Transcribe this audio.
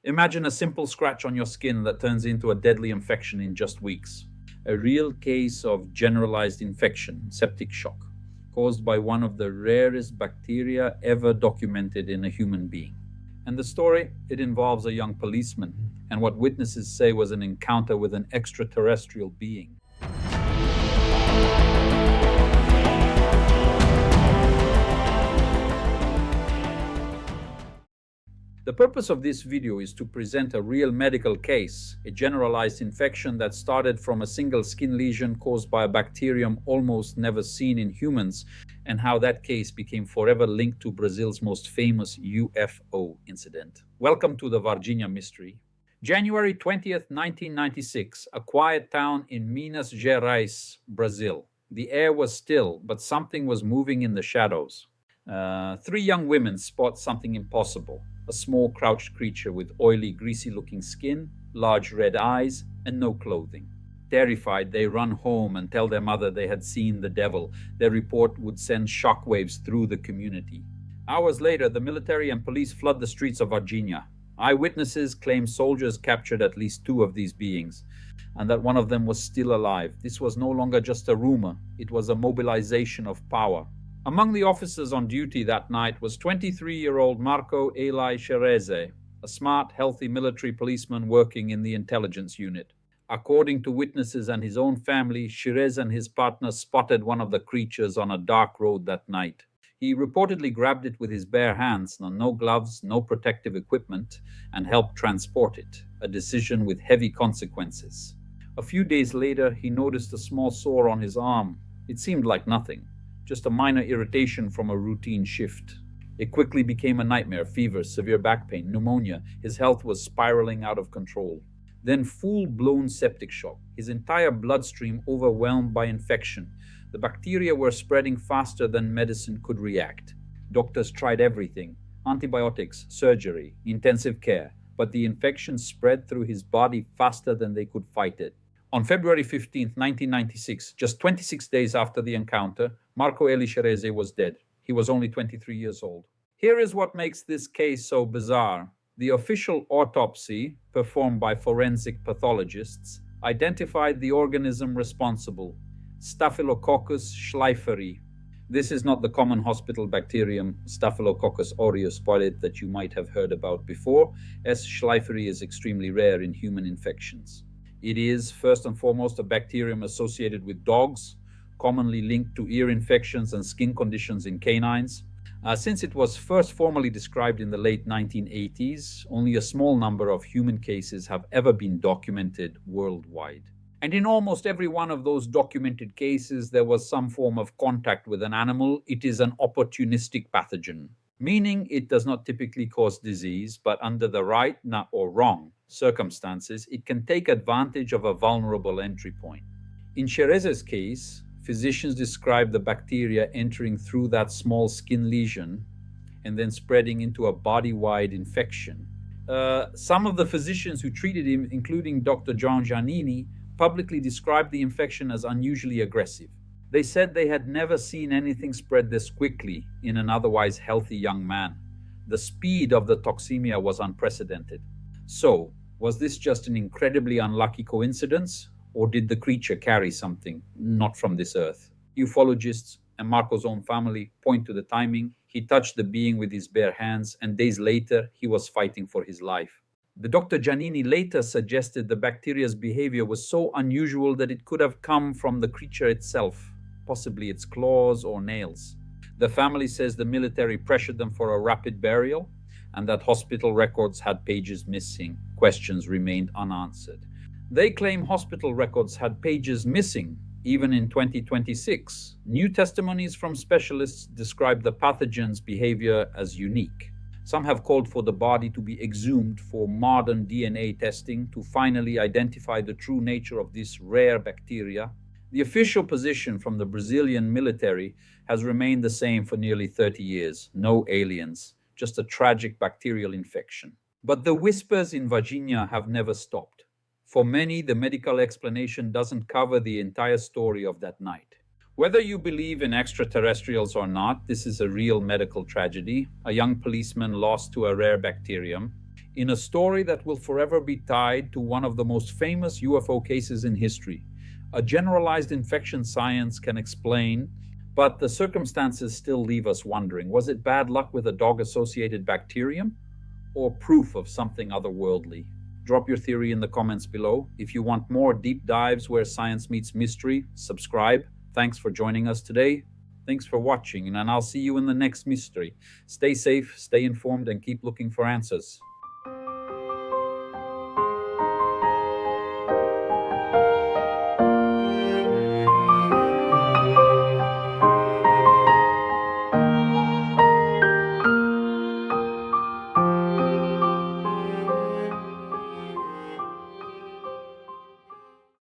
Imagine a simple scratch on your skin that turns into a deadly infection in just weeks. A real case of generalized infection, septic shock, caused by one of the rarest bacteria ever documented in a human being. And the story, it involves a young policeman and what witnesses say was an encounter with an extraterrestrial being. The purpose of this video is to present a real medical case, a generalized infection that started from a single skin lesion caused by a bacterium almost never seen in humans, and how that case became forever linked to Brazil's most famous UFO incident. Welcome to the Varginha mystery. January 20th, 1996, a quiet town in Minas Gerais, Brazil. The air was still, but something was moving in the shadows. Three young women spot something impossible. A small crouched creature with oily, greasy-looking skin, large red eyes, and no clothing. Terrified, they run home and tell their mother they had seen the devil. Their report would send shockwaves through the community. Hours later, the military and police flood the streets of Varginha. Eyewitnesses claim soldiers captured at least two of these beings, and that one of them was still alive. This was no longer just a rumor, it was a mobilization of power. Among the officers on duty that night was 23-year-old Marco Eli Xereze, a smart, healthy military policeman working in the intelligence unit. According to witnesses and his own family, Xereze and his partner spotted one of the creatures on a dark road that night. He reportedly grabbed it with his bare hands, no gloves, no protective equipment, and helped transport it, a decision with heavy consequences. A few days later, he noticed a small sore on his arm. It seemed like nothing. Just a minor irritation from a routine shift. It quickly became a nightmare, fever, severe back pain, pneumonia. His health was spiraling out of control. Then full-blown septic shock, his entire bloodstream overwhelmed by infection. The bacteria were spreading faster than medicine could react. Doctors tried everything, antibiotics, surgery, intensive care, but the infection spread through his body faster than they could fight it. On February 15, 1996, just 26 days after the encounter, Marco Eli Xereze was dead. He was only 23 years old. Here is what makes this case so bizarre. The official autopsy, performed by forensic pathologists, identified the organism responsible, Staphylococcus schleiferi. This is not the common hospital bacterium Staphylococcus aureus polyp that you might have heard about before, as Schleiferi is extremely rare in human infections. It is, first and foremost, a bacterium associated with dogs, commonly linked to ear infections and skin conditions in canines. Since it was first formally described in the late 1980s, only a small number of human cases have ever been documented worldwide. And in almost every one of those documented cases, there was some form of contact with an animal. It is an opportunistic pathogen, meaning it does not typically cause disease, but under the right or wrong circumstances, it can take advantage of a vulnerable entry point. In Xereze's case, physicians described the bacteria entering through that small skin lesion and then spreading into a body-wide infection. Some of the physicians who treated him, including Dr. John Giannini, publicly described the infection as unusually aggressive. They said they had never seen anything spread this quickly in an otherwise healthy young man. The speed of the toxemia was unprecedented. So, was this just an incredibly unlucky coincidence, or did the creature carry something not from this earth? Ufologists and Marco's own family point to the timing. He touched the being with his bare hands, and days later, he was fighting for his life. The Dr. Giannini later suggested the bacteria's behavior was so unusual that it could have come from the creature itself, possibly its claws or nails. The family says the military pressured them for a rapid burial, and that hospital records had pages missing. Questions remained unanswered. They claim hospital records had pages missing, even in 2026. New testimonies from specialists describe the pathogen's behavior as unique. Some have called for the body to be exhumed for modern DNA testing to finally identify the true nature of this rare bacteria. The official position from the Brazilian military has remained the same for nearly 30 years. No aliens, just a tragic bacterial infection. But the whispers in Varginha have never stopped. For many, the medical explanation doesn't cover the entire story of that night. Whether you believe in extraterrestrials or not, this is a real medical tragedy. A young policeman lost to a rare bacterium. in a story that will forever be tied to one of the most famous UFO cases in history. A generalized infection science can explain, but the circumstances still leave us wondering. Was it bad luck with a dog-associated bacterium, or proof of something otherworldly? Drop your theory in the comments below. If you want more deep dives where science meets mystery, subscribe. Thanks for joining us today. Thanks for watching, and I'll see you in the next mystery. Stay safe, stay informed, and keep looking for answers.